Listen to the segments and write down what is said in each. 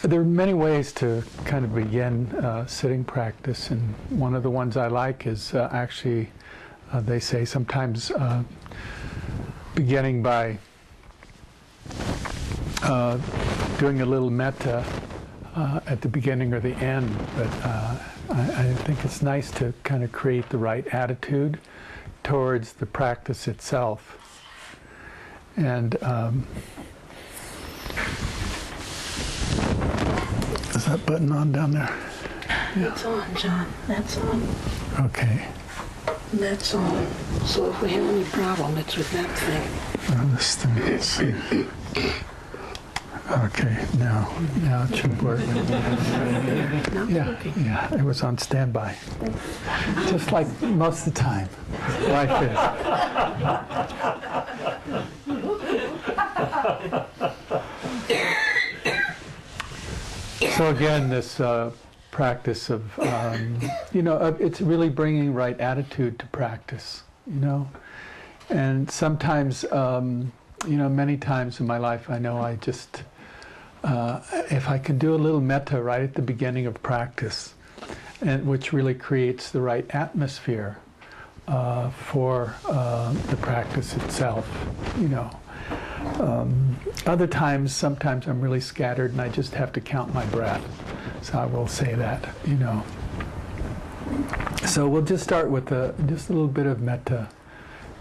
There are many ways to kind of begin sitting practice, and one of the ones I like is actually, they say sometimes beginning by doing a little metta at the beginning or the end, but I think it's nice to kind of create the right attitude towards the practice itself. And is that button on down there? Yeah. It's on, John. That's on. Okay. That's on. So if we have any problem, it's with that thing. This thing. Let's see. Okay, now it should work. Yeah, it was on standby. Just like most of the time. Life is. So again, this practice of, it's really bringing right attitude to practice, And sometimes, many times in my life, I know I just, if I can do a little metta right at the beginning of practice, and which really creates the right atmosphere for the practice itself, Other times, sometimes I'm really scattered and I just have to count my breath. So I will say that, So we'll just start with just a little bit of metta,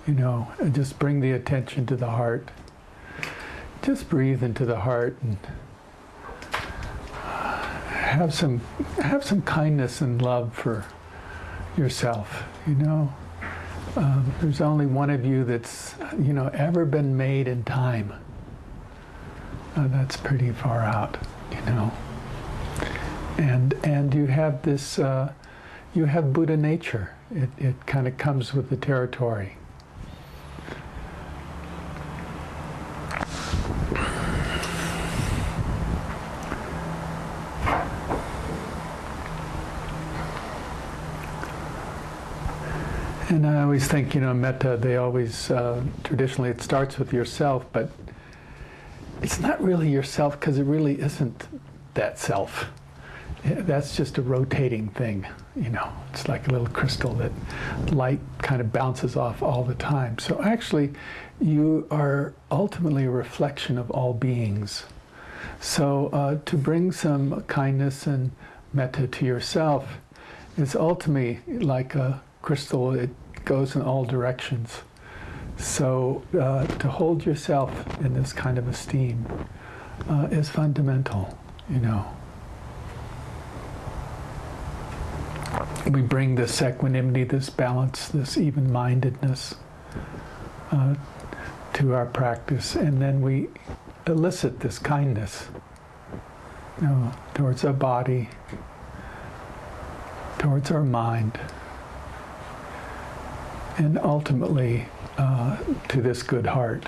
and just bring the attention to the heart. Just breathe into the heart and have some kindness and love for yourself, There's only one of you that's, ever been made in time. That's pretty far out, And you have this, you have Buddha nature. It kind of comes with the territory. And I always think, metta, they always, traditionally it starts with yourself, but it's not really yourself because it really isn't that self. That's just a rotating thing, It's like a little crystal that light kind of bounces off all the time. So actually, you are ultimately a reflection of all beings. So to bring some kindness and metta to yourself is ultimately like a crystal. It goes in all directions. So to hold yourself in this kind of esteem is fundamental, We bring this equanimity, this balance, this even-mindedness to our practice, and then we elicit this kindness, towards our body, towards our mind, and ultimately to this good heart.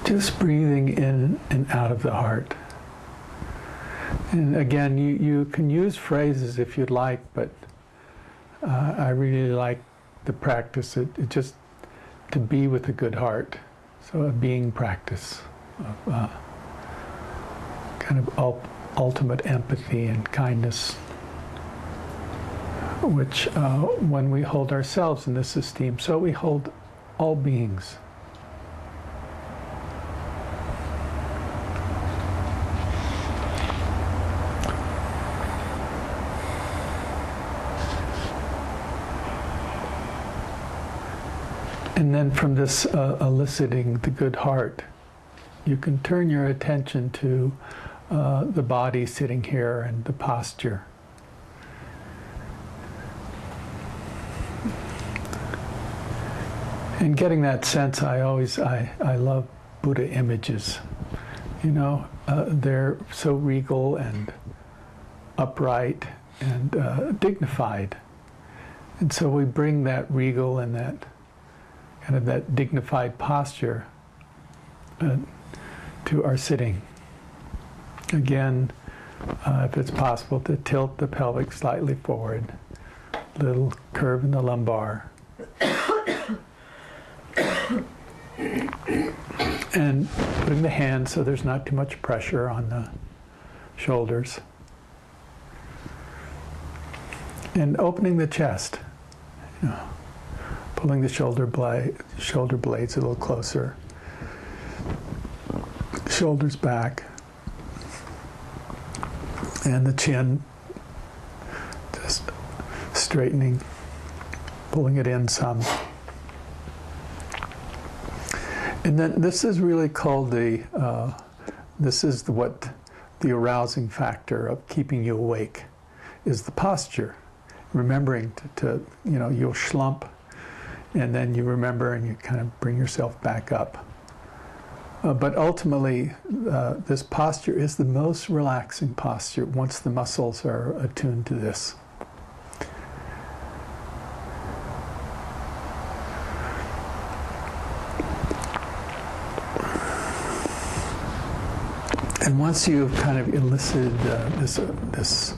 Just breathing in and out of the heart. And again, you can use phrases if you'd like, but I really like the practice. It just to be with a good heart. So a being practice of kind of ultimate empathy and kindness, which when we hold ourselves in this esteem, so we hold all beings. And then from this eliciting the good heart, you can turn your attention to the body sitting here and the posture. And getting that sense, I love Buddha images. They're so regal and upright and dignified. And so we bring that regal and that kind of that dignified posture to our sitting. Again, if it's possible, to tilt the pelvic slightly forward, little curve in the lumbar. And putting the hands so there's not too much pressure on the shoulders. And opening the chest, pulling the shoulder blades a little closer. Shoulders back. And the chin just straightening, pulling it in some. And then this is really called what the arousing factor of keeping you awake is the posture. Remembering to you'll slump, and then you remember and you kind of bring yourself back up. But ultimately, this posture is the most relaxing posture once the muscles are attuned to this. And once you've kind of elicited this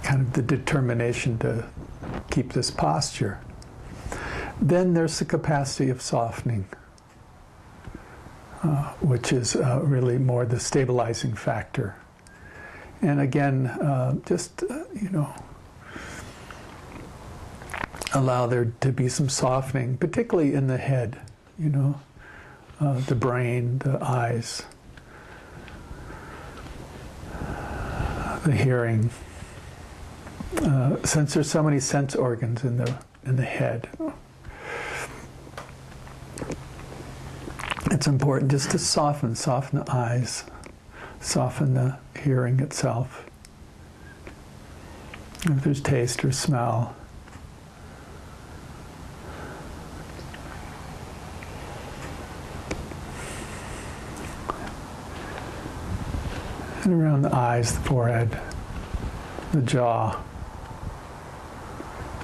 kind of the determination to keep this posture, then there's the capacity of softening, which is really more the stabilizing factor. And again, allow there to be some softening, particularly in the head, the brain, the eyes, the hearing. Since there's so many sense organs in the head, it's important just to soften the eyes, soften the hearing itself. If there's taste or smell. And around the eyes, the forehead, the jaw,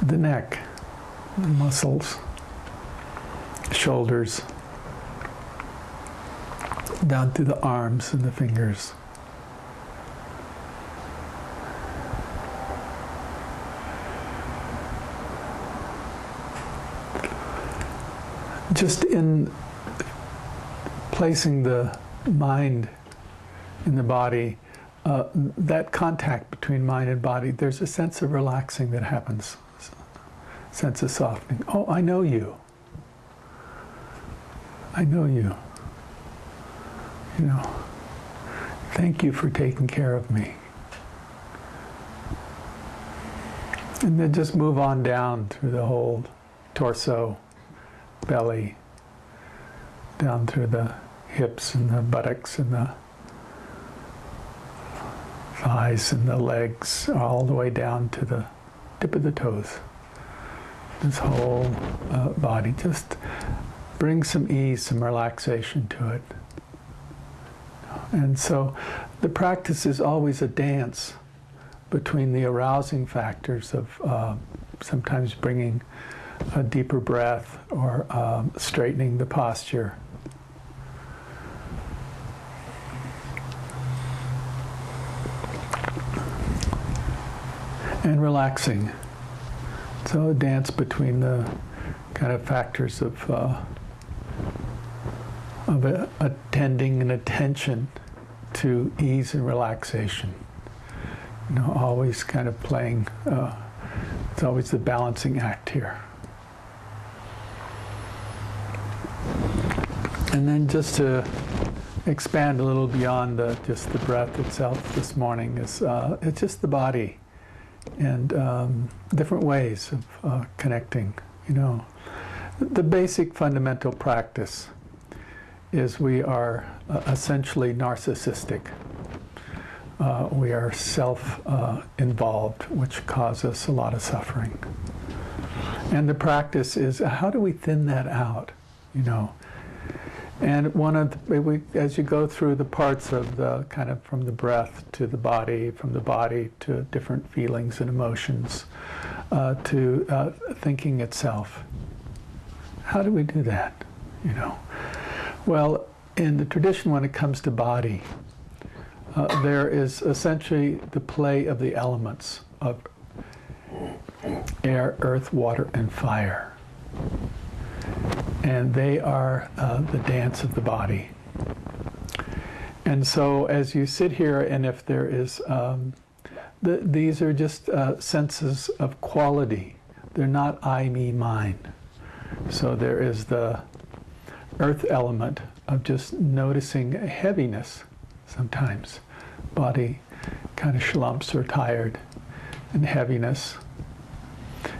the neck, the muscles, shoulders, down through the arms and the fingers. Just in placing the mind in the body, that contact between mind and body, there's a sense of relaxing that happens, sense of softening. Oh, I know you. I know you. Thank you for taking care of me. And then just move on down through the whole torso, belly, down through the hips and the buttocks and the thighs and the legs, all the way down to the tip of the toes. This whole body, just bring some ease, some relaxation to it. And so the practice is always a dance between the arousing factors of sometimes bringing a deeper breath or straightening the posture. And relaxing. So a dance between the kind of factors of attending and attention to ease and relaxation. Always kind of playing, it's always the balancing act here. And then just to expand a little beyond just the breath itself this morning, is it's just the body and different ways of connecting. The basic fundamental practice is we are essentially narcissistic. We are self-involved, which causes a lot of suffering. And the practice is, how do we thin that out, And as you go through the parts of the kind of from the breath to the body, from the body to different feelings and emotions, to thinking itself, How do we do that? You know, well, in the tradition, when it comes to body, there is essentially the play of the elements of air, earth, water, and fire. And they are the dance of the body. And so as you sit here, and if there is, these are just senses of quality. They're not I, me, mine. So there is the earth element of just noticing heaviness sometimes. Body kind of slumps or tired and heaviness.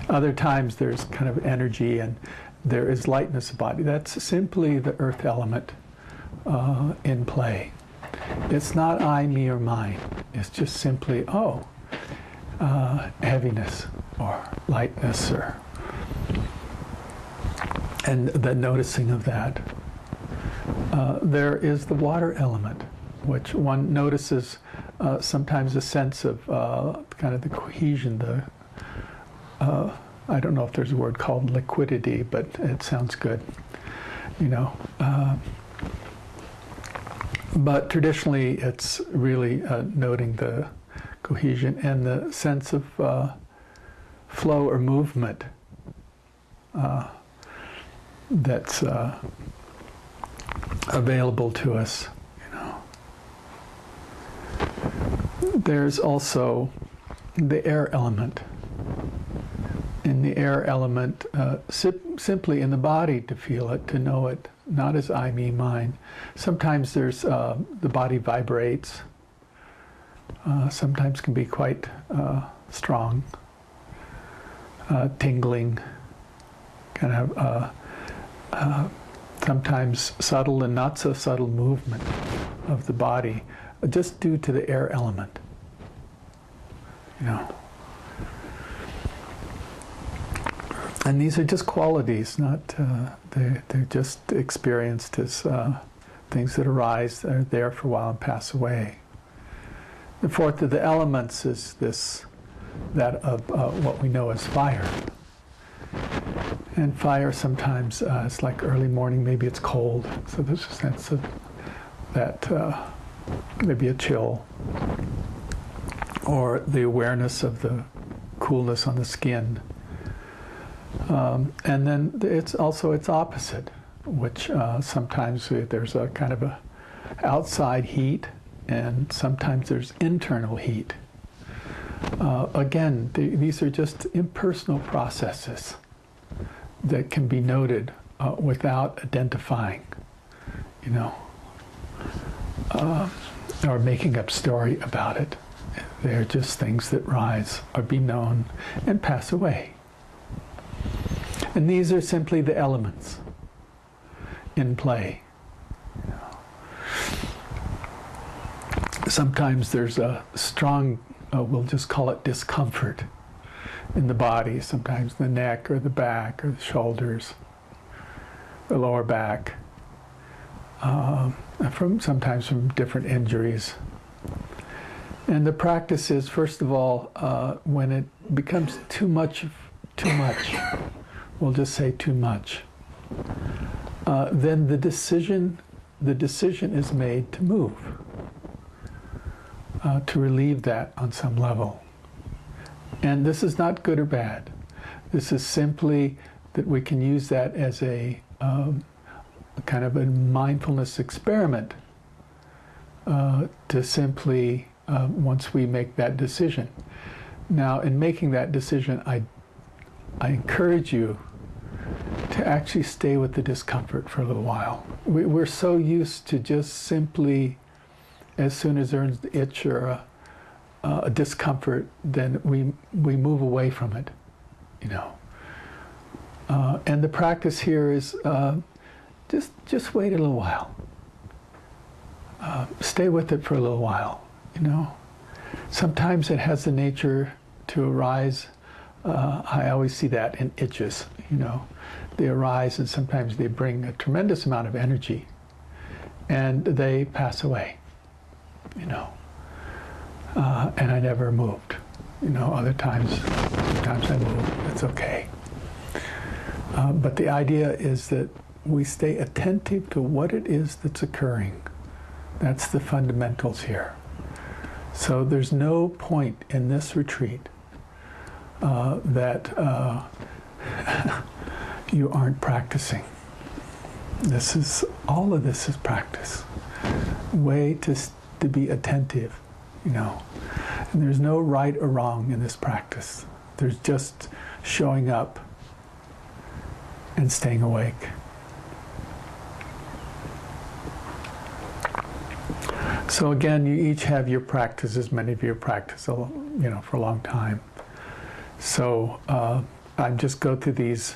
Other times there's kind of energy and there is lightness of body. That's simply the earth element in play. It's not I, me, or mine. It's just simply, heaviness or lightness, and the noticing of that. There is the water element, which one notices sometimes a sense of kind of the cohesion, I don't know if there's a word called liquidity, but it sounds good, you know. But traditionally, it's really noting the cohesion and the sense of flow or movement that's available to us, you know. There's also the air element. In the air element, simply in the body to feel it, to know it, not as I, me, mine. Sometimes there's, the body vibrates. Sometimes can be quite strong, tingling, kind of sometimes subtle and not so subtle movement of the body, just due to the air element, you know. And these are just qualities, not, they're just experienced as things that arise, are there for a while and pass away. The fourth of the elements is that of what we know as fire. And fire sometimes, it's like early morning, maybe it's cold, so there's a sense of that, maybe a chill, or the awareness of the coolness on the skin. And then it's also its opposite, which sometimes there's a kind of a outside heat, and sometimes there's internal heat. Again, these are just impersonal processes that can be noted without identifying, you know, or making up story about it. They're just things that rise or be known and pass away. And these are simply the elements in play. Sometimes there's a strong, we'll just call it discomfort in the body, sometimes the neck or the back or the shoulders, the lower back, sometimes from different injuries. And the practice is, first of all, when it becomes too much, we'll just say too much, then the decision is made to move, to relieve that on some level. And this is not good or bad. This is simply that we can use that as a kind of a mindfulness experiment to simply, once we make that decision. Now, in making that decision, I encourage you to actually stay with the discomfort for a little while. We're so used to just simply, as soon as there's an itch or a discomfort, then we move away from it, you know. And the practice here is just wait a little while. Stay with it for a little while, you know. Sometimes it has the nature to arise. I always see that in itches, you know. They arise and sometimes they bring a tremendous amount of energy and they pass away, you know. And I never moved, you know. Other times, sometimes I moved. It's okay. But the idea is that we stay attentive to what it is that's occurring. That's the fundamentals here. So there's no point in this retreat that you aren't practicing. All of this is practice. Way to be attentive, you know. And there's no right or wrong in this practice. There's just showing up and staying awake. So again, you each have your practices. Many of you have practiced, for a long time. So I just go through these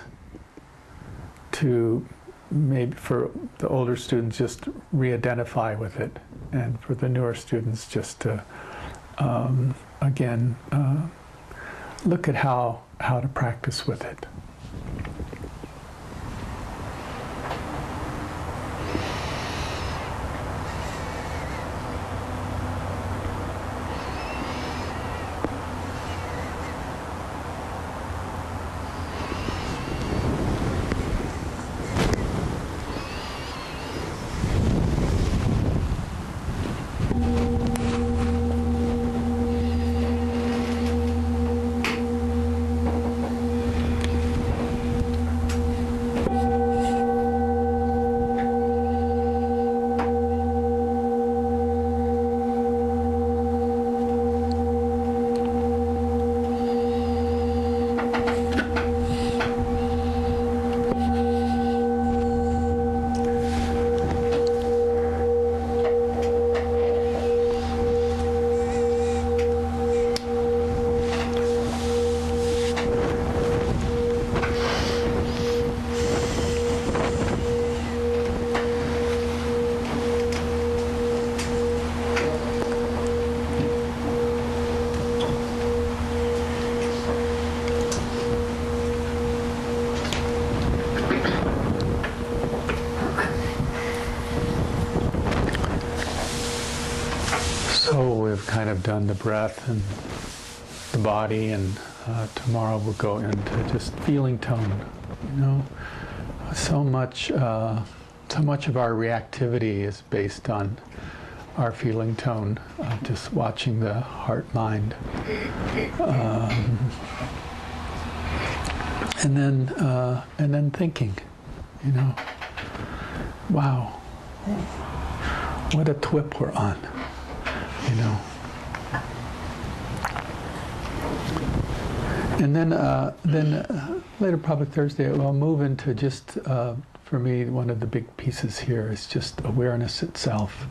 to maybe for the older students just re-identify with it, and for the newer students just to again look at how to practice with it. So we've kind of done the breath and the body, and tomorrow we'll go into just feeling tone. So much of our reactivity is based on our feeling tone, just watching the heart-mind, and then thinking, wow, what a twip we're on. And then later, probably Thursday, I'll move into just, for me, one of the big pieces here is just awareness itself,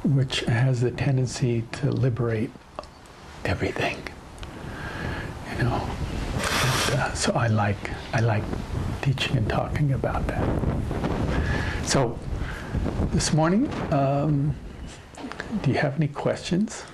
which has the tendency to liberate everything, And, so I like teaching and talking about that. So this morning, do you have any questions?